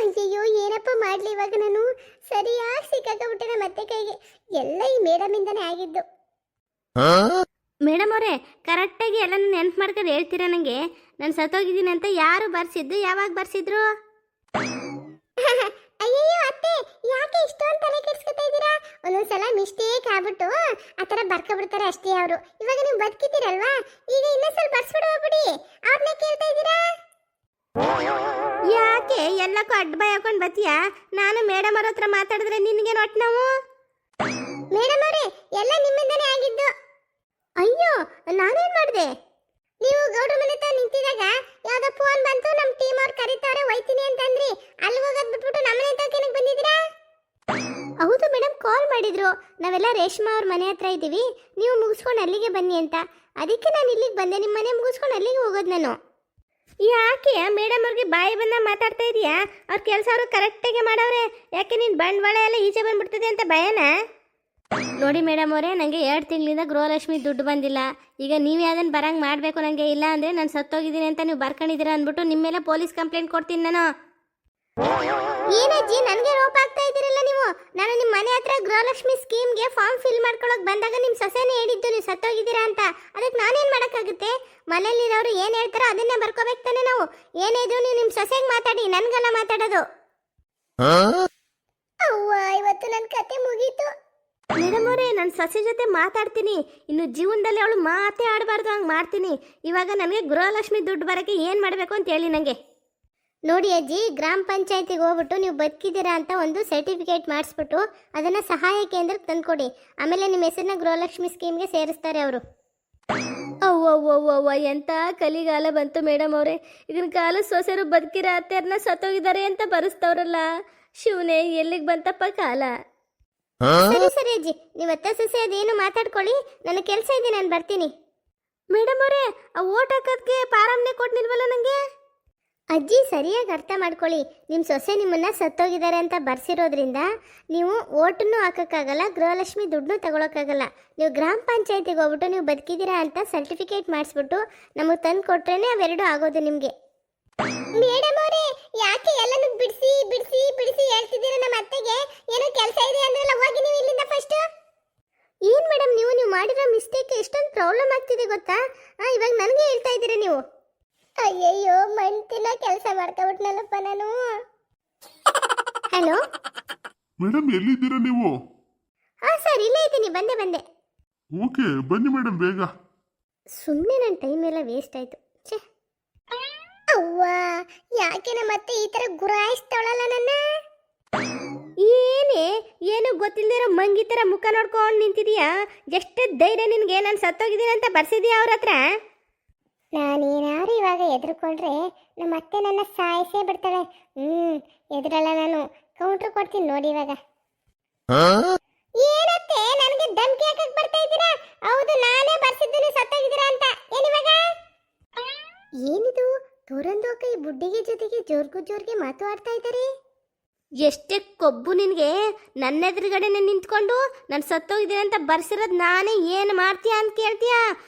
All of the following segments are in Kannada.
ಅಯ್ಯಯ್ಯೋ ಏನಪ್ಪ ಮಾಡ್ಲಿ ಇವಾಗ ನಾನು ಸರಿಯಾಗಿ ಸಿಕ್ಕಾಕೊಂಡ್ಬಿಟ್ಟೆ ಮತ್ತೆ ಕೈಗೆ. ಎಲ್ಲ ಈ ಮೇಡಮ್ ಇಂದಾನೆ ಆಗಿದ್ದು. ಮೇಡಮ್ ಅವರೇ, ಕರೆಕ್ಟಾಗಿ ಎಲ್ಲ ನೆನ್ಪು ಮಾಡ್ಕೊಂಡು ಹೇಳ್ತೀರಾ ನನಗೆ? ನಾನು ಸತ್ತೋಗಿದ್ದೀನಿ ಅಂತ ಯಾರು ಬರ್ಸಿದ್ದು, ಯಾವಾಗ ಬರ್ಸಿದ್ರು? ಅಯ್ಯಯ್ಯೋ ಅತ್ತೆ, ಯಾಕೆ ಇಷ್ಟೊಂದು ತಲೆ ಕೆಡ್ಸ್ಕೊತಾ ಇದ್ದೀರಾ? ಒಂದೊಂದ್ಸಲ ಮಿಸ್ಟೇಕ್ ಆಗ್ಬಿಟ್ಟು ಆ ಥರ ಬರ್ಕೊಬಿಡ್ತಾರೆ ಅಷ್ಟೇ ಅವರು. ಇವಾಗ ನೀವು ಬದುಕಿದ್ದೀರಲ್ವಾ, ಈಗ ಇನ್ನೊಂದ್ಸಲ ಬರ್ಸ್ಬಿಡು ಹೋಗ್ಬಿಡಿ. ಅವ್ರನ್ನೇ ಕೇಳ್ತಾ ಇದ್ದೀರಾ? ಯಾಕೆ ಎಲ್ಲಕ್ಕೂ ಅಡ್ಡ ಬಾಯ್ ಹಾಕೊಂಡು ಬತ್ತೀಯಾ? ನಾನು ಮೇಡಮ್ ಅವ್ರ ಹತ್ರ ಮಾತಾಡಿದ್ರೆ ನಿನಗೇನು ಒಟ್ಟು ನಾವು? ಮೇಡಮ್ ಅವರೇ, ಎಲ್ಲ ನಿಮ್ಮಿಂದನೇ ಆಗಿದ್ದು. ಅಯ್ಯೋ, ನಾನೇನು ಮಾಡಿದೆ? ನೀವು ಗೌಡ್ರ ಮನೆ ಹತ್ರ ನಿಂತಿದಾಗ ಯಾವ್ದೋ ಫೋನ್ ಬಂತು, ನಮ್ಮ ಟೀಮ್ ಅವ್ರು ಕರೀತಾರೆ ಹೋಯ್ತೀನಿ ಅಂತಂದ್ರಿ. ಅಲ್ಲಿ ಹೋಗೋದ್ ಬಿಟ್ಬಿಟ್ಟು ನಮ್ಮನೆ ಹತ್ರ ಏನಕ್ಕೆ ಬಂದಿದ್ದೀರಾ? ಹೌದು ಮೇಡಮ್, ಕಾಲ್ ಮಾಡಿದ್ರು. ನಾವೆಲ್ಲ ರೇಷ್ಮಾ ಅವ್ರ ಮನೆ ಹತ್ರ ಇದ್ದೀವಿ, ನೀವು ಮುಗಿಸ್ಕೊಂಡು ಅಲ್ಲಿಗೆ ಬನ್ನಿ ಅಂತ. ಅದಕ್ಕೆ ನಾನು ಇಲ್ಲಿಗೆ ಬಂದೆ. ನಿಮ್ಮ ಮನೆ ಮುಗಿಸ್ಕೊಂಡು ಅಲ್ಲಿಗೆ ಹೋಗೋದು ನಾನು. ಯಾಕೆ ಮೇಡಮ್ ಅವ್ರಿಗೆ ಬಾಯಿ ಬಂದ ಮಾತಾಡ್ತಾ ಇದೀಯಾ? ಅವ್ರ ಕೆಲಸ ಅವರು ಕರೆಕ್ಟಾಗಿ ಮಾಡವ್ರೆ. ಯಾಕೆ ನೀನು ಬಂಡವಾಳ ಎಲ್ಲ ಈಚೆ ಬಂದ್ಬಿಡ್ತದೆ ಅಂತ ಭಯನಾ? ನೋಡಿ ಮೇಡಮ್ ಅವರೇ, ನನಗೆ 2 ತಿಂಗಳಿಂದ ಗೃಹಲಕ್ಷ್ಮಿ ದುಡ್ಡು ಬಂದಿಲ್ಲ. ಈಗ ನೀವು ಯಾವ್ದನ್ನು ಬರಂಗೆ ಮಾಡಬೇಕು ನನಗೆ. ಇಲ್ಲ ಅಂದರೆ ನಾನು ಸತ್ತೋಗಿದ್ದೀನಿ ಅಂತ ನೀವು ಬರ್ಕೊಂಡಿದ್ದೀರಾ ಅಂದ್ಬಿಟ್ಟು ನಿಮ್ಮ ಮೇಲೆ ಪೊಲೀಸ್ ಕಂಪ್ಲೇಂಟ್ ಕೊಡ್ತೀನಿ ನಾನು. ಏನಜ್ಜಿ ನನಗೆ ರೋಪ ಆಗ್ತಾ ಇದ್ದೀರಲ್ಲ ನೀವು? ನಾನು ನಿಮ್ಮ ಮನೆ ಹತ್ರ ಗೃಹಲಕ್ಷ್ಮಿ ಸ್ಕೀಮ್ಗೆ ಫಾರ್ಮ್ ಫಿಲ್ ಮಾಡ್ಕೊಳಕ್ ಬಂದಾಗ ನಿಮ್ಮ ಸೊಸೆನೇ ಹೇಳಿದ್ದು ನೀವು ಸತ್ತೋಗಿದ್ದೀರಾ ಅಂತ. ಅದಕ್ಕೆ ನಾನೇನು ಮಾಡೋಕ್ಕಾಗುತ್ತೆ? ಮನೇಲಿರೋರು ಏನು ಹೇಳ್ತಾರೋ ಅದನ್ನೇ ಬರ್ಕೋಬೇಕು ತಾನೆ ನಾವು. ಏನೇ ಇದ್ರು ನೀವು ನಿಮ್ಮ ಸೊಸೆಗೆ ಮಾತಾಡಿ, ನನಗೆಲ್ಲ ಮಾತಾಡೋದು. ಅವ್ವ, ಇವತ್ತು ನನ್ನ ಕತೆ ಮುಗೀತು. ಮೇಡಮ್ ಅವರೇ, ನಾನು ಸೊಸೆ ಜೊತೆ ಮಾತಾಡ್ತೀನಿ. ಇನ್ನು ಜೀವನದಲ್ಲಿ ಅವಳು ಮಾತೇ ಆಡಬಾರ್ದು ಹಂಗೆ ಮಾಡ್ತೀನಿ. ಇವಾಗ ನನಗೆ ಗೃಹಲಕ್ಷ್ಮಿ ದುಡ್ಡು ಬರೋಕ್ಕೆ ಏನು ಮಾಡಬೇಕು ಅಂತ ಹೇಳಿ ನನಗೆ. ನೋಡಿ ಅಜ್ಜಿ, ಗ್ರಾಮ ಪಂಚಾಯತಿಗೆ ಹೋಗ್ಬಿಟ್ಟು ನೀವು ಬದುಕಿದ್ದೀರಾ ಅಂತ ಒಂದು ಸರ್ಟಿಫಿಕೇಟ್ ಮಾಡಿಸ್ಬಿಟ್ಟು ಅದನ್ನು ಸಹಾಯ ಕೇಂದ್ರಕ್ಕೆ ತಂದುಕೊಡಿ. ಆಮೇಲೆ ನಿಮ್ಮ ಹೆಸರನ್ನ ಗೃಹಲಕ್ಷ್ಮಿ ಸ್ಕೀಮ್ಗೆ ಸೇರಿಸ್ತಾರೆ ಅವರು. ಅವ್ವ, ಎಂಥ ಕಲಿಗಾಲ ಬಂತು ಮೇಡಮ್ ಅವರೇ. ಈಗಿನ ಕಾಲ ಸೊಸೆರು ಬದುಕಿರ ಅತ್ತೆಯರನ್ನ ಸತ್ತೋಗಿದ್ದಾರೆ ಅಂತ ಬರೆಸ್ತವ್ರಲ್ಲ. ಶಿವನೇ, ಎಲ್ಲಿಗೆ ಬಂತಪ್ಪ ಕಾಲ. ಸರಿ ಅಜ್ಜಿ, ನೀವು ಅತ್ತ ಸೊಸೆ ಅದೇನು ಮಾತಾಡ್ಕೊಳ್ಳಿ. ನನ್ನ ಕೆಲಸ ಇದೆ, ನಾನು ಬರ್ತೀನಿ. ಮೇಡಮ್ ಅವರೇ, ಆ ಓಟ್ ಹಾಕೋದಕ್ಕೆ ಪಾರಮ್ನೇ ಕೊಟ್ಟಿಲ್ವಲ್ಲ ನನಗೆ? ಅಜ್ಜಿ, ಸರಿಯಾಗಿ ಅರ್ಥ ಮಾಡ್ಕೊಳ್ಳಿ. ನಿಮ್ಮ ಸೊಸೆ ನಿಮ್ಮನ್ನ ಸತ್ತೋಗಿದ್ದಾರೆ ಅಂತ ಬರ್ಸಿರೋದ್ರಿಂದ ನೀವು ಓಟನ್ನು ಹಾಕೋಕ್ಕಾಗಲ್ಲ, ಗೃಹಲಕ್ಷ್ಮಿ ದುಡ್ಡು ತಗೊಳಕ್ಕಾಗಲ್ಲ. ನೀವು ಗ್ರಾಮ ಪಂಚಾಯತಿಗೆ ಹೋಗ್ಬಿಟ್ಟು ನೀವು ಬದುಕಿದ್ದೀರಾ ಅಂತ ಸರ್ಟಿಫಿಕೇಟ್ ಮಾಡಿಸ್ಬಿಟ್ಟು ನಮಗೆ ತಂದು ಕೊಟ್ರೇನೆ ಅವೆರಡು ಆಗೋದು ನಿಮಗೆ. ಮೇಡಮ್ ಅವರೇ, ಯಾಕೆ ಎಲ್ಲನೂ ಬಿಡಿಸಿ ಬಿಡಿಸಿ ಬಿಡಿಸಿ ಹೇಳ್ತಿದ್ದೀರಾ? ನಮ್ಮ ಅತ್ತೆಗೆ ಏನೋ ಕೆಲಸ ಇದೆ ಅಂದ್ರಲ್ಲ, ಹೋಗಿ ನೀವು ಇಲ್ಲಿಂದ ಫಸ್ಟ್. ಏನು ಮೇಡಮ್, ನೀವು ಮಾಡಿರೋ ಮಿಸ್ಟೇಕ್ ಎಷ್ಟೊಂದು ಪ್ರಾಬ್ಲಮ್ ಆಗ್ತಿದೆ ಗೊತ್ತಾ? ಇವಾಗ ನನಗೆ ಹೇಳ್ತಾ ಇದ್ದೀರಾ ನೀವು? ಅಯ್ಯಯ್ಯೋ, ಮಂತಿನ ಕೆಲಸ ಮಾಡ್ಕೊಬಿಟ್ನಲ್ಲಪ್ಪ ನಾನು. ಹಲೋ ಮೇಡಮ್, ಎಲ್ಲಿದ್ದೀರಾ ನೀವು? ಸರ್, ಇಲ್ಲೇ ಇದ್ದೀನಿ, ಬಂದೆ. ಓಕೆ, ಬನ್ನಿ ಮೇಡಮ್ ಬೇಗ. ಸುಮ್ಮನೆ ನನ್ನ ಟೈಮ್ ಎಲ್ಲ ವೇಸ್ಟ್ ಆಯ್ತು. ಛೇ, ಅವ್ವ, ಯಾಕೆ ಮತ್ತೆ ಈ ಥರ ಗುರಾಯಿಸ್ತಾಳಲ್ಲ ನನ್ನ? ಏನು ಗೊತ್ತಿಲ್ಲದಿರೋ ಮಂಗಿ ಥರ ಮುಖ ನೋಡ್ಕೊಂಡು ನಿಂತಿದೀಯಾ? ಎಷ್ಟು ಧೈರ್ಯ ನಿನಗೆ? ನಾನು ಸತ್ತೋಗಿದ್ದೀನಿ ಅಂತ ಬರ್ಸಿದೀಯಾ ಅವ್ರ ಹತ್ರ? ನಾನೇನಾರು ಇವಾಗ ಎದುರ್ಕೊಂಡ್ರೆ ನಮ್ಮ ಅತ್ತೆ ನನ್ನ ಸಾಯಿಸೇ ಬಿಡ್ತಾಳೆ. ಎದುರಲ್ಲ, ನಾನು ಕೌಂಟ್ರ್ ಕೊಡ್ತೀನಿ ನೋಡಿ ಇವಾಗ. ಏನತ್ತೆ ನನಗೆ ಧಮ್ಕಿ ಹಾಕಕ್ ಬರ್ತಾ ಇದ್ದೀರಾ? ಹೌದು, ನಾನೇ ಬರ್ಸಿದ್ದೀನಿ ಸತ್ತೋಗಿದ್ದೀರಾ ಅಂತ. ಏನಿವಾಗ? ಏನಿದು ತೋರಂದು ಕೈ ಬುಡ್ಡಿಗೆ ಜೊತೆಗೆ ಜೋರ್ಗೆ ಮಾತಾಡ್ತಾ ಇದ್ದಾರೆ. ಎಷ್ಟೇ ಕೊಬ್ಬು ನಿನಗೆ? ನನ್ನ ಎದುರುಗಡೆನೆ ನಿಂತ್ಕೊಂಡು ನಾನು ಸತ್ತೋಗಿದ್ದೀನಿ ಅಂತ ಬರ್ಸಿರೋದು ನಾನೇ ಏನು ಮಾಡ್ತೀಯಾ ಅಂತ ಕೇಳ್ತೀಯಾ?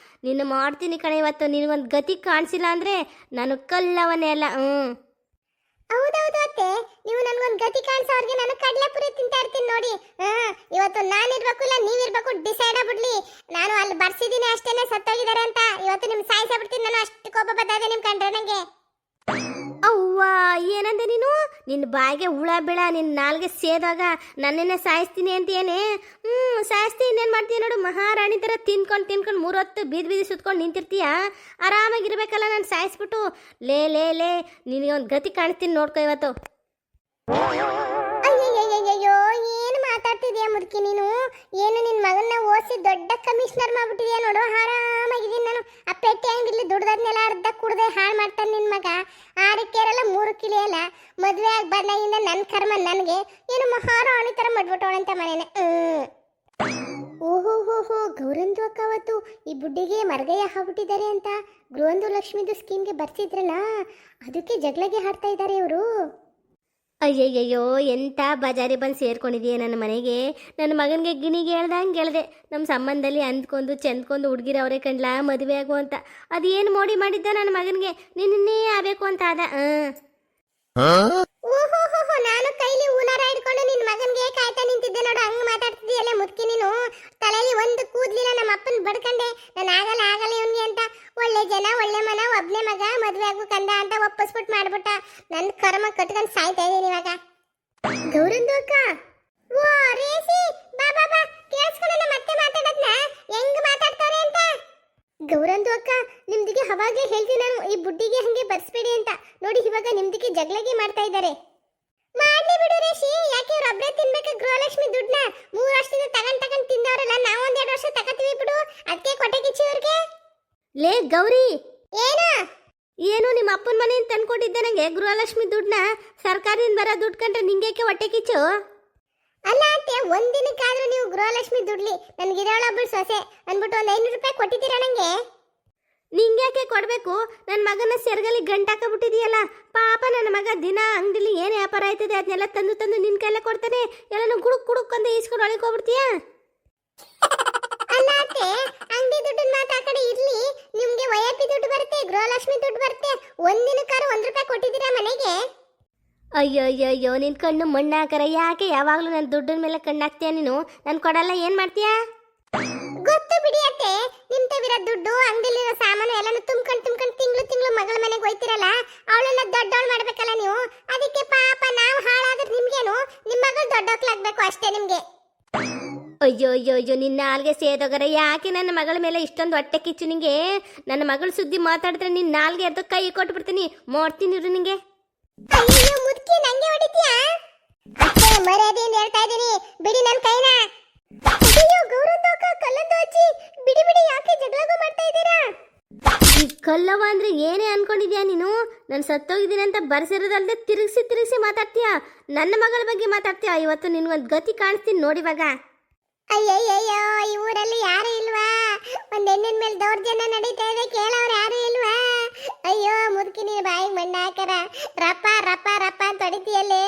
ನೀನು ಮಾಡ್ತೀನಿ ಕಣೆ. ಇವತ್ತು ನಿನಗೊಂದು ಗತಿ ಕಾಣಿಸಿಲ್ಲ ಅಂದರೆ ನಾನು ಕಲ್ಲವನೇ ಅಲ್ಲ. ಹೌದೌದು ಅತ್ತೆ, ನೀವು ನನಗೊಂದು ಗತಿ ಕಾಣಿಸೋರ್ಗೆ ನಾನು ಕಡಲೆಪುರಿ ತಿಂತಾ ಇರ್ತೀನಿ ನೋಡಿ. ಇವತ್ತು ನಾನಿರ್ಬೇಕು ಇಲ್ಲ ನೀವಿರ್ಬೇಕು, ಡಿಸೈಡ್ ಆಗ್ಬಿಡ್ಲಿ. ನಾನು ಅಲ್ಲಿ ಬರ್ಸಿದ್ದೀನಿ ಅಷ್ಟೇನೆ ಸತ್ತೋಗಿದ್ದಾರೆ ಅಂತ. ಇವತ್ತು ನಿಮ್ ಸಾಯಿಸೇ ಬಿಡ್ತೀನಿ ನಾನು. ಅಷ್ಟು ಕೋಪ ಬರ್ತದೆ ನಿಮ್ ಕಂಡ್ರೆ ನಂಗೆ. ಅವ್ವ, ಏನಂದೆ ನೀನು? ನಿನ್ನ ಬಾಯಿಗೆ ಹುಳ ಬೀಳ, ನಿನ್ನ ನಾಲ್ಗೆ ಸೇದಾಗ ನನ್ನೆನ್ನೇ ಸಾಯಿಸ್ತೀನಿ ಅಂತ ಏನೇ? ಸಾಯಿಸ್ತೀನಿ, ಇನ್ನೇನು ಮಾಡ್ತೀಯ ನೋಡು. ಮಹಾರಾಣಿ ಥರ ತಿನ್ಕೊಂಡು 3 ಹೊತ್ತು ಬೀದಿ ಸುತ್ಕೊಂಡು ನಿಂತಿರ್ತೀಯ. ಆರಾಮಾಗಿರ್ಬೇಕಲ್ಲ ನಾನು ಸಾಯಿಸ್ಬಿಟ್ಟು. ಲೇ ನಿನಗೆ ಒಂದು ಗತಿ ಕಾಣಿಸ್ತೀನಿ ನೋಡ್ಕೊ ಇವತ್ತು. ಅಯ್ಯಯ್ಯಯ್ಯಯ್ಯೋ, ಏನು ಮಾತಾಡ್ತಿದ್ಯಾ ಮುದುಕಿ ನೀನು? ಏನು ನಿನ್ನ ಮಗನ್ನ ಓದಿಸಿ ದೊಡ್ಡ ಕಮಿಷನರ್ ಮಾಡ್ಬಿಟ್ಟಿದ್ಯಾ ನೋಡು. ಆರಾಮಾಗಿದ್ದೀನಿ ನಾನು. ಆ ಪೆಟ್ಟಿ ಅಂಗಡಿಲಿ ದುಡ್ದದ್ನೆಲ್ಲ ಅರ್ಧ ಕುಡ್ದೆ ಹಾಳು ಮಾಡ್ತಾನೆ ನಿನ್ನ ಮಗ. 6 ಕೇರಲ್ಲ 3 ಕಿಳಿಯಲ್ಲ. ಮದುವೆ ಆಗಿ ಬಂದಾಗಿಂದ ನನ್ನ ಕರ್ಮ ನನಗೆ. ಏನು ಮಹಾರಾಣಿ ಥರ ಮಾಡ್ಬಿಟ್ಟವಳಂತ ಮನೇನೆ. ಓಹೋ, ಗೌರಂದು ಅಕ್ಕ ಅವತ್ತು ಈ ಬುಡ್ಡಿಗೆ ಮರಗಯ್ಯ ಹಾಕ್ಬಿಟ್ಟಿದ್ದಾರೆ ಅಂತ ಗೃಹಂದು ಲಕ್ಷ್ಮಿದು ಸ್ಕೀಮ್ಗೆ ಬರ್ಸಿದ್ರಲ್ಲ, ಅದಕ್ಕೆ ಜಗಳಗೆ ಹಾಡ್ತಾ ಇದ್ದಾರೆ ಇವರು. ಅಯ್ಯಯ್ಯಯ್ಯೋ, ಎಂಥ ಬಜಾರಿ ಬಂದು ಸೇರ್ಕೊಂಡಿದೆಯೇ ನನ್ನ ಮನೆಗೆ. ನನ್ನ ಮಗನಿಗೆ ಗಿಣಿಗೆ ಹೇಳ್ದಂಗೆ ಹೇಳ್ದೆ, ನಮ್ಮ ಸಂಬಂಧದಲ್ಲಿ ಅಂದ್ಕೊಂಡು ಚೆಂದ್ಕೊಂಡು ಹುಡುಗಿರವ್ರೆ ಕಂಡ್ಲ ಮದುವೆ ಆಗು ಅಂತ. ಅದೇನು ಮೋಡಿ ಮಾಡಿದ್ದ ನನ್ನ ಮಗನಿಗೆ, ನಿನ್ನೇ ಆಗಬೇಕು ಅಂತ ಅದ. ಓಹೋ, ಕರ್ಮ ಕಟ್ಕೊಂಡು ಸಾಯ್ತಾ ಇದೀನಿ ಇವಾಗ. ಗೌರಂದು ಅಕ್ಕ, ಓ ರೇಸಿ, ಬಾ ಬಾ ಬಾ, ಕೇಳಿಸ್ಕೊಳ್ಳೋಣ ಮತ್ತೆ ಮಾತಾಡೋದ್ನ ಹೆಂಗ್ ಮಾತಾಡ್ತಾರೆ ಅಂತ. ಗೌರಂದು ಅಕ್ಕ, ನಿಮ್ದಿಗೆ ಅವಾಗಲೇ ಹೇಳ್ತೀನಿ ನಾನು, ಈ ಬುಡ್ಡಿಗೆ ಹಂಗೆ ಬರ್ಸ್ಬೇಡಿ ಅಂತ. ನೋಡಿ ಇವಾಗ ನಿಮ್ದಿಗೆ ಜಗಳಗಿ ಮಾಡ್ತಾ ಇದ್ದಾರೆ. ಮಾಡ್ಲಿ ಬಿಡು ರೇಷಿ, ಯಾಕೆ ಇವ್ರು ಒಬ್ರೇ ತಿನ್ಬೇಕು ಗೃಹಲಕ್ಷ್ಮಿ ದುಡ್ಡನ್ನ? 3 ವರ್ಷದಿಂದ ತಗೊಂಡ್ ತಿಂದವ್ರಲ್ಲ, ನಾವು ಒಂದ್ 2 ವರ್ಷ ತಗತೀವಿ ಬಿಡು. ಅದಕ್ಕೆ ಕೊಟ್ಟೆ ಕಿಚ್ಚಿ ಇವ್ರಿಗೆ. ಲೇ ಗೌರಿ, ಏನು ನಿಮ್ಮ ಅಪ್ಪನ ಮನೆಯಿಂದ ತಂದ್ಕೊಟ್ಟಿದ್ದೆ ನಂಗೆ ಗೃಹಲಕ್ಷ್ಮಿ ದುಡ್ಡನ್ನ. ಸರ್ಕಾರದಿಂದ ಬರೋ ದುಡ್ಡು ಕಂಡ್ರೆ ನಿಂಗೇಕೆ ಹೊಟ್ಟೆ ಕಿಚ್ಚು? ಅಲ್ಲ ಅಂತೆ, ಒಂದಿನಕ್ಕಾದ್ರೂ ನೀವು ಗೃಹಲಕ್ಷ್ಮಿ ದುಡ್ಲಿ ನನ್ಗಿರೋಳೊಬ್ಬಳು ಸೊಸೆ ಅಂದ್ಬಿಟ್ಟು ಒಂದು 500 ರೂಪಾಯಿ ಕೊಟ್ಟಿದ್ದೀರಾ ನಂಗೆ. ನಿಂಗ್ಯಾಕೆ ಕೊಡಬೇಕು? ನನ್ನ ಮಗನ ಸೆರಗಲ್ಲಿ ಗಂಟಾಕಬಿಟ್ಟಿದೆಯಲ್ಲ ಪಾಪ. ನನ್ನ ಮಗ ದಿನ ಅಂಗಡಿಲಿ ಏನು ವ್ಯಾಪಾರ ಆಯ್ತದೆ ಅದನ್ನೆಲ್ಲ ತಂದು ತಂದು ನಿನ್ನ ಕೈಲೇ ಕೊಡ್ತಾನೆ. ಎಲ್ಲನೂ ಕುಡುಕ್ ಕುಡುಕ್ ಅಂತ ಈಸ್ಕೊಂಡು ಒಳಗೆ ಹೋಗ್ಬಿಡ್ತೀಯಾ? ಅಲ್ಲ ಅಂತೆ, ಅಂಗಡಿ ದುಡ್ಡಿನ ಮಾತು ಆ ಕಡೆ ಇರ್ಲಿ, ನಿಮ್ಗೆ ವೈಎಪಿ ದುಡ್ಡು ಬರುತ್ತೆ, ಗೃಹಲಕ್ಷ್ಮಿ ದುಡ್ಡು ಬರುತ್ತೆ. ಒಂದಿನಕ್ಕಾದ್ರೂ 1 ರೂಪಾಯಿ ಕೊಟ್ಟಿದ್ದೀರಾ ಮನೆಗೆ? ಅಯ್ಯೋ ಅಯ್ಯೋ ಅಯ್ಯೋ, ನಿನ್ನ ಕಣ್ಣು ಮಣ್ಣು ಹಾಕರ. ಯಾಕೆ ಯಾವಾಗಲೂ ನನ್ನ ದುಡ್ಡಿನ ಮೇಲೆ ಕಣ್ಣು ಹಾಕ್ತೀಯ ನೀನು? ನಾನು ಕೊಡಲ್ಲ, ಏನು ಮಾಡ್ತೀಯಾ? ಗೊತ್ತು ಬಿಡಿ ಅತ್ತೆ, ನಿಮ್ ತವಿರ ದುಡ್ಡು ಅಂಗಡಿಲಿರೋ ಸಾಮಾನು ಎಲ್ಲಾನು ತುಂಬ್ಕೊಂಡು ತಿಂಗಳು ಮಗಳ ಮನೆಗೆ ಹೋಯ್ತಿರಲ್ಲ, ಅವಳನ್ನ ದೊಡ್ಡವಳು ಮಾಡ್ಬೇಕಲ್ಲ ನೀವು. ಅದಕ್ಕೆ ಪಾಪ ನಾವು ಹಾಳಾದ್ರೆ ನಿಮ್ಗೇನು, ನಿಮ್ಮ ಮಗಳು ದೊಡ್ಡಕ್ಲಾಗ್ಬೇಕು ಅಷ್ಟೇ ನಿಮ್ಗೆ. ಅಯ್ಯೋ ಅಯ್ಯೋ ಅಯ್ಯೋ, ನಿನ್ನ ನಾಲ್ಗೆ ಸೇದೋಗರ. ಯಾಕೆ ನನ್ನ ಮಗಳ ಮೇಲೆ ಇಷ್ಟೊಂದು ಹೊಟ್ಟೆ ಕಿಚ್ಚು ನಿಂಗೆ? ನನ್ನ ಮಗಳ ಸುದ್ದಿ ಮಾತಾಡಿದ್ರೆ ನಿನ್ನ ನಾಲ್ಗೆ ಎದ್ದು ಕೈ ಕೊಟ್ಬಿಡ್ತೀನಿ, ಮಾಡ್ತೀನಿ ಇರು ನಿಂಗೆ. ಅಯ್ಯೋ ಮುದ್ಕಿ, ನಂಗೆ ಹೊಡಿತೀಯಾ? ಅಷ್ಟೇ ಮರ್ಯಾದೆಯಿಂದ ಹೇಳ್ತಾ ಇದೀನಿ, ಬಿಡಿ ನನ್ನ ಕೈನ. ಅಯ್ಯೋ ಗೌರಂದು ಅಕ್ಕ, ಕಲ್ಲಂದು ಅಜ್ಜಿ, ಬಿಡಿ ಬಿಡಿ, ಯಾಕೆ ಜಗಳಗೋ ಮಾಡ್ತಾ ಇದ್ದೀರಾ? ಈ ಕಲ್ಲವ ಅಂದ್ರೆ ಏನೇ ಅನ್ಕೊಂಡಿದ್ಯಾ ನೀನು? ನಾನು ಸತ್ತೋಗಿದ್ದೀನಿ ಅಂತ ಬರ್ಸಿರೋದಲ್ದೆ ತಿರುಗಿಸಿ ಮಾತಾಡ್ತೀಯ. ನನ್ನ ಮಗಳ ಬಗ್ಗೆ ಮಾತಾಡ್ತೀಯ. ಇವತ್ತು ನಿನ್ಗೊಂದು ಗತಿ ಕಾಣಿಸ್ತೀನಿ ನೋಡಿವಾಗ. ಅಯ್ಯಯ್ಯಯ್ಯೋ, ಈ ಊರಲ್ಲಿ ಯಾರು ಇಲ್ವಾ? ಒಂದ್ ಹೆಣ್ಣಿನ ಮೇಲೆ ದೌರ್ಜನ್ಯ ನಡೀತಾ ಇದೆ, ಕೇಳೋರು ಯಾರು ಇಲ್ವಾ? ಅಯ್ಯೋ ಮುದುಕಿ, ನೀನು ಬಾಯಿಗೆ ಮಣ್ಣು ಹಾಕರ. ರಪ್ಪ ರಪ್ಪ ರಪ್ಪ ಅಂತ ಹೊಡಿತೀಯಲ್ಲೇ.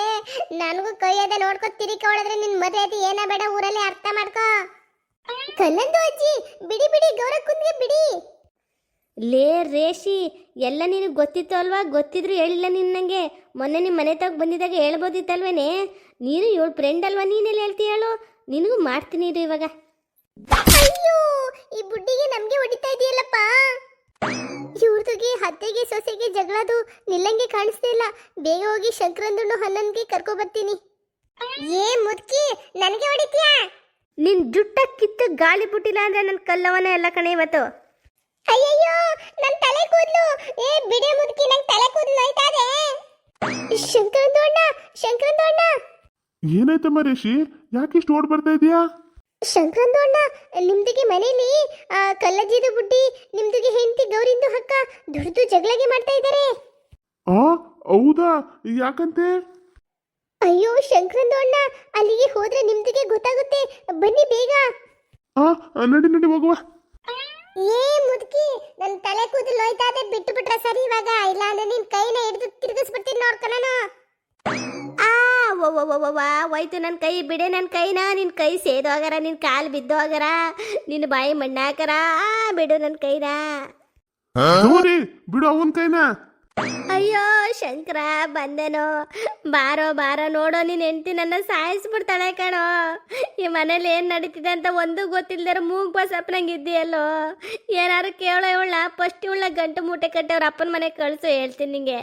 ನನಗೂ ಕೈಯದ ನೋಡ್ಕೊ ತಿರಿಕೊಳ್ಳೋದ್ರೆ ನಿನ್ ಮರ್ಯಾದೆ ಏನ ಬೇಡ ಊರಲ್ಲಿ, ಅರ್ಥ ಮಾಡ್ಕೋ. ಕಲ್ಲಂದು ಅಜ್ಜಿ, ಬಿಡಿ ಬಿಡಿ, ಗೌರ ಕುಂದ್ಗೆ ಬಿಡಿ. ಲೇ ರೇಷಿ, ಎಲ್ಲ ನಿನಗೆ ಗೊತ್ತಿತ್ತು ಅಲ್ವಾ? ಗೊತ್ತಿದ್ರು ಹೇಳಿಲ್ಲ ನೀನು ನನಗೆ. ಮೊನ್ನೆ ನಿಮ್ಮ ಮನೆ ತಗ ಬಂದಿದ್ದಾಗ ಹೇಳ್ಬೋದಿತ್ತಲ್ವೇನೆ? ನೀನು ಇವಳು ಫ್ರೆಂಡ್ ಅಲ್ವಾ, ನೀನೆಲ್ಲ ಹೇಳ್ತೀಯ ಹೇಳು? ನಿನಗೂ ಮಾಡ್ತೀನಿ ಇರು ಇವಾಗ. ಅಯ್ಯೋ, ಈ ಬುಡ್ಡಿಗೆ ನಮ್ಗೆ ಹೊಡಿತಾ ಇದೆಯಲ್ಲಪ್ಪ. ಇವ್ರದಿಗೆ ಅತ್ತೆಗೆ ಸೊಸೆಗೆ ಜಗಳದು ನಿಲ್ಲಂಗೆ ಕಾಣಿಸ್ತಾ ಇಲ್ಲ. ಬೇಗ ಹೋಗಿ ಶಂಕರಂದುಣ್ಣು ಹನ್ನನ್ಗೆ ಕರ್ಕೊ ಬರ್ತೀನಿ. ಏ ಮುದ್ಕಿ, ನನಗೆ ಹೊಡಿತೀಯಾ? ನಿನ್ನ ಜುಟ್ಟ ಕಿತ್ತು ಗಾಳಿ ಬಿಟ್ಟಿಲ್ಲ ಅಂದ್ರೆ ನನ್ನ ಕಲ್ಲವನ ಎಲ್ಲ ಕಣೆ ಇವತ್ತು. ಅಯ್ಯಯ್ಯೋ, ನನ್ ತಲೆ ಕೂದ್ಲು. ಏ ಬಿಡಿ ಮುದ್ಕಿ, ನನ್ ತಲೆ ಕೂದ್ಲು ನೋಯ್ತಾ ಇದೆ. ಶಂಕರಂದು ಅಣ್ಣ. ಏನಾಯ್ತಮ್ಮ ರೇಷಿ, ಯಾಕೆ ಇಷ್ಟು ಓಡ್ ಬರ್ತಾ ಇದೀಯಾ? ಶಂಕರಂದು ಅಣ್ಣ, ನಿಮ್ದಿಗೆ ಮನೇಲಿ ಕಲ್ಲಜ್ಜಿದು ಬುಡ್ಡಿ, ನಿಮ್ದಿಗೆ ಹೆಂಡತಿ ಗೌರಿಂದು ಅಕ್ಕ ದುಡ್ದು ಜಗಳಗೆ ಮಾಡ್ತಾ ಇದ್ದಾರೆ. ಆ ಹೌದಾ? ಯಾಕಂತೆ? ಅಯ್ಯೋ ಶಂಕರಂದು ಅಣ್ಣ, ಅಲ್ಲಿಗೆ ಹೋದ್ರೆ ನಿಮ್ದಿಗೆ ಗೊತ್ತಾಗುತ್ತೆ, ಬನ್ನಿ ಬೇಗ. ನಡಿ ಹೋಗುವ. ಏ ಮುದುಕಿ, ನನ್ ತಲೆ ಕೂದಲು ಹೋಯ್ತಾ ಇದೆ, ಬಿಟ್ಟು ಬಿಟ್ರೆ ಸರಿ ಇವಾಗ. ಇಲ್ಲ ಅಂದ್ರೆ ನಿನ್ ಕೈನ ಹಿಡಿದು ತಿರುಗಿಸ್ಬಿಡ್ತೀನಿ ನೋಡ್ಕೊ ನಾನು. ಹೋಯ್ತು ನನ್ನ ಕೈ, ಬಿಡೆ ನನ್ನ ಕೈನ. ನಿನ್ನ ಕೈ ಸೇದು ಹೋಗರ, ನಿನ್ನ ಕಾಲು ಬಿದ್ದು ಹೋಗರ, ನಿನ್ನ ಬಾಯಿ ಮಣ್ಣಾಕರ. ಬಿಡು ನನ್ನ ಕೈನ. ಬಿಡು ಅವನ್ ಕೈನ. ಅಯ್ಯೋ ಶಂಕರ, ಬಂದೆನೋ. ಬಾರೋ ಬಾರೋ, ನೋಡೋ ನಿನ್ನ ಹೆಂಡತಿ ನನ್ನ ಸಾಯಿಸ್ಬಿಡ್ತಾಳೆ ಕಣೋ. ಈ ಮನೇಲಿ ಏನು ನಡೀತಿದೆ ಅಂತ ಒಂದು ಗೊತ್ತಿಲ್ದಾರ ಮೂಗ್ ಬಸಪ್ಪನಂಗೆ ಇದ್ದೀಯಲ್ಲೋ. ಏನಾರು ಕೇಳೋ ಇವಳ, ಫಸ್ಟ್ ಇವಳ ಗಂಟು ಮೂಟೆ ಕಟ್ಟಿ ಅವ್ರ ಅಪ್ಪನ ಮನೆಗೆ ಕಳಿಸು, ಹೇಳ್ತೀನಿ ನಿಂಗೆ.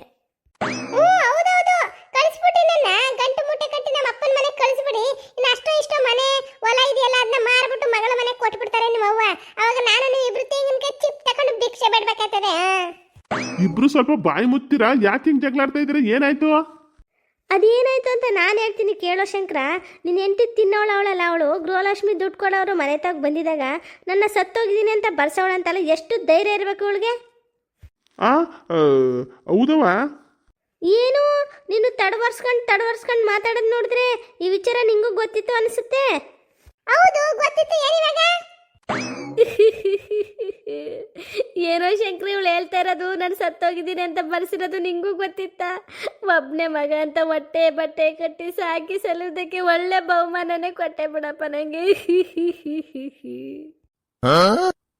ಹೌದೌದು, ಕಳಿಸ್ಬಿಟ್ಟಿ ನನ್ನ ಗಂಟು ಮೂಟೆ ಕಟ್ಟಿ ನಮ್ಮ ಅಪ್ಪನ ಮನೆಗೆ ಕಳಿಸ್ಬಿಡಿ. ಇನ್ನು ಅಷ್ಟೋ ಇಷ್ಟೋ ಮನೆ ಹೊಲ ಇದೆಯಲ್ಲ, ಅದನ್ನ ಮಾರ್ಬಿಟ್ಟು ಮಗಳ ಮನೆಗೆ ಕೊಟ್ಬಿಡ್ತಾರೆ ನಿಮ್ಮ ಅವ್ವ. ಅವಾಗ ನಾನು ನೀವು ಇಬ್ರು ತೆಂಗಿನಕಾಯಿ ಚಿಪ್ ತಕೊಂಡು ಭಿಕ್ಷೆ ಬೇಡ್ಬೇಕಾಗ್ತದೆ. ಇಬ್ರು ಸ್ವಲ್ಪ ಬಾಯಿ ಮುತ್ತೀರಾ? ಯಾಕೆ ಹಿಂಗ್ ಜಗಳಾಡ್ತಾ ಇದ್ದೀರಾ? ಏನಾಯ್ತು? ಅದೇನಾಯ್ತು ಅಂತ ನಾನು ಹೇಳ್ತೀನಿ ಕೇಳೋ ಶಂಕರ. ನಿನ್ನ ಹೆಂಡತಿ ತಿನ್ನೋಳವಳಲ್ಲ, ಅವಳು ಗೃಹಲಕ್ಷ್ಮಿ ದುಡ್ಡು ಕೊಡೋರು ಮನೆ ತಗ ಬಂದಿದಾಗ ನನ್ನ ಸತ್ತೋಗಿದ್ದೀನಿ ಅಂತ ಬರ್ಸೋಳಂತಲ್ಲ. ಎಷ್ಟು ಧೈರ್ಯ ಇರಬೇಕು ಅವಳಿಗೆ? ಹೌದವಾ? ಏನು ನೀನು ತಡವರ್ಸ್ಕೊಂಡು ಮಾತಾಡೋದು ನೋಡಿದ್ರೆ ಈ ವಿಚಾರ ನಿಂಗೂ ಗೊತ್ತಿತ್ತು ಅನಿಸುತ್ತೆ. ಹೌದು ಗೊತ್ತಿತ್ತು, ಏನಿವಾಗ? ಏನೋ ಶಂಕರ, ಇವಳು ಹೇಳ್ತಾ ಇರೋದು ನಾನು ಸತ್ತೋಗಿದ್ದೀನಿ ಅಂತ ಬರ್ಸಿರೋದು ನಿಂಗೂ ಗೊತ್ತಿತ್ತ? ಒಬ್ಬನೇ ಮಗ ಅಂತ ಹೊಟ್ಟೆ ಬಟ್ಟೆ ಕಟ್ಟಿ ಸಾಕಿ ಸಲ್ಲುವುದಕ್ಕೆ ಒಳ್ಳೆ ಬಹುಮಾನನೇ ಕೊಟ್ಟೆ ಬಿಡಪ್ಪ ನನಗೆ.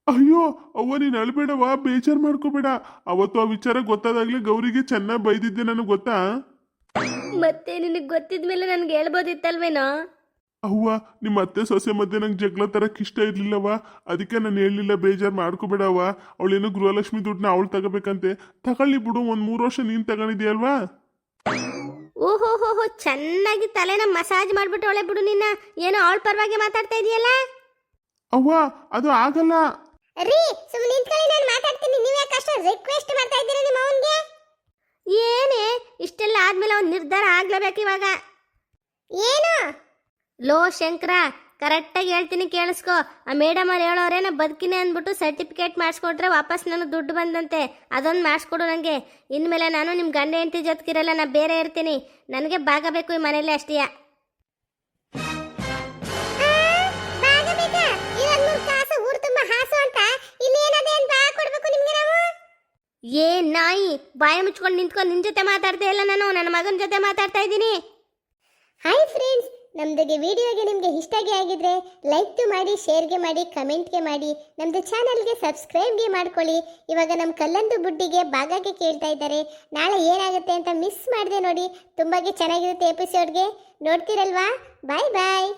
ಅಯ್ಯೋ ಅವ್ವ, ನೀನ್ ಅಳ್ಬೇಡವಾ, ಬೇಜಾರ್ ಮಾಡ್ಕೋಬೇಡ. ಅವತ್ತು ಆ ವಿಚಾರ ಗೊತ್ತಾದಾಗ್ಲೇ ಗೌರಿಗೆ ಚೆನ್ನಾಗಿ ಬೈದಿದ್ದೆ, ನನಗೆ ಗೊತ್ತಾ? ಮತ್ತೆ ನಿನಗೆ ಗೊತ್ತಿದ್ಮೇಲೆ ನನ್ಗೆ ಹೇಳ್ಬೋದಿತ್ತಲ್ವೇನೋ? ಅವ್ವ, ನಿಮ್ಮ ಅತ್ತೆ ಸೊಸೆ ಮಧ್ಯೆ ನಂಗೆ ಜಗಳ ತರಕ್ ಇಷ್ಟ ಇರ್ಲಿಲ್ಲವ, ಅದಕ್ಕೆ ನಾನು ಹೇಳಲಿಲ್ಲ. ಬೇಜಾರು ಮಾಡ್ಕೋಬೇಡವ. ಅವಳೇನು ಗೃಹಲಕ್ಷ್ಮಿ ದುಡ್ಡನ್ನ ಅವಳು ತಗೋಬೇಕಂತೆ. ತಗೊಳ್ಳಿ ಬಿಡು, 3 ವರ್ಷ ನೀನು ತಗೊಂಡಿದ್ಯಲ್ವಾ? ಓಹೋ ಹೋ ಹೋ, ಚೆನ್ನಾಗಿ ತಲೆನ ಮಸಾಜ್ ಮಾಡ್ಬಿಟ್ಟು ಒಳ್ಳೆ ಬಿಡು ನಿನ್ನ. ಏನೋ ಅವಳ ಪರವಾಗಿ ಮಾತಾಡ್ತಾ ಇದೆಯಲ್ಲ. ಅವ್ವ ಅದು ಆಗಲ್ಲ. ರೀ ಸುಮ್ಮನೆ ನಿಂತ್ಕೊಳ್ಳಿ, ನಾನು ಮಾತಾಡ್ತೀನಿ. ನೀವು ಯಾಕೆ ಅಷ್ಟು ರಿಕ್ವೆಸ್ಟ್ ಮಾಡ್ತಾ ಇದ್ದೀರಾ ನಿಮ್ಮ ಅವನಿಗೆ? ಏನೇ ಇಷ್ಟೆಲ್ಲ ಆದ್ಮೇಲೆ ಅವ್ನು ನಿರ್ಧಾರ ಆಗ್ಲೇಬೇಕು ಇವಾಗ. ಏನು? ಲೋ ಶಂಕರ, ಕರೆಕ್ಟಾಗಿ ಹೇಳ್ತೀನಿ ಕೇಳಿಸ್ಕೊ. ಆ ಮೇಡಮ್ ಅವ್ರು ಹೇಳೋರೆ ನಾ ಬದುಕಿನೇ ಅಂದ್ಬಿಟ್ಟು ಸರ್ಟಿಫಿಕೇಟ್ ಮಾಡಿಸ್ಕೊಟ್ರೆ ವಾಪಸ್ ನನಗೆ ದುಡ್ಡು ಬಂದಂತೆ. ಅದೊಂದು ಮಾಡಿಸ್ಕೊಡು ನನಗೆ. ಇನ್ಮೇಲೆ ನಾನು ನಿಮ್ಮ ಗಂಡ ಹೆಂಡತಿ ಜೊತೆಗಿರಲ್ಲ, ನಾ ಬೇರೆ ಇರ್ತೀನಿ. ನನಗೆ ಭಾಗ ಬೇಕು ಈ ಮನೇಲಿ ಅಷ್ಟೇ. ಏ ನಾಯಿ, ಬಾಯ ಮುಚ್ಕೊಂಡು ನಿಂತ್ಕೊಂಡು ನಿನ್ ಜೊತೆ ಮಾತಾಡ್ತಾ ಇಲ್ಲ, ನಾನು ನನ್ನ ಮಗನ ಜೊತೆ ಮಾತಾಡ್ತಾ ಇದ್ದೀನಿ. ಹಾಯ್ ಫ್ರೆಂಡ್ಸ್, ನಮ್ದು ವಿಡಿಯೋಗೆ ನಿಮಗೆ ಇಷ್ಟಗೆ ಆಗಿದ್ರೆ ಲೈಕ್ ಮಾಡಿ, ಶೇರ್ಗೆ ಮಾಡಿ, ಕಮೆಂಟ್ಗೆ ಮಾಡಿ, ನಮ್ಮದು ಚಾನಲ್ಗೆ ಸಬ್ಸ್ಕ್ರೈಬ್ಗೆ ಮಾಡ್ಕೊಳ್ಳಿ. ಇವಾಗ ನಮ್ಮ ಕಲ್ಲಂದು ಬುಡ್ಡಿಗೆ ಭಾಗಕ್ಕೆ ಕೇಳ್ತಾ ಇದ್ದಾರೆ. ನಾಳೆ ಏನಾಗುತ್ತೆ ಅಂತ ಮಿಸ್ ಮಾಡಿದೆ ನೋಡಿ. ತುಂಬಾನೇ ಚೆನ್ನಾಗಿರುತ್ತೆ ಎಪಿಸೋಡ್ಗೆ, ನೋಡ್ತೀರಲ್ವಾ? ಬಾಯ್ ಬಾಯ್.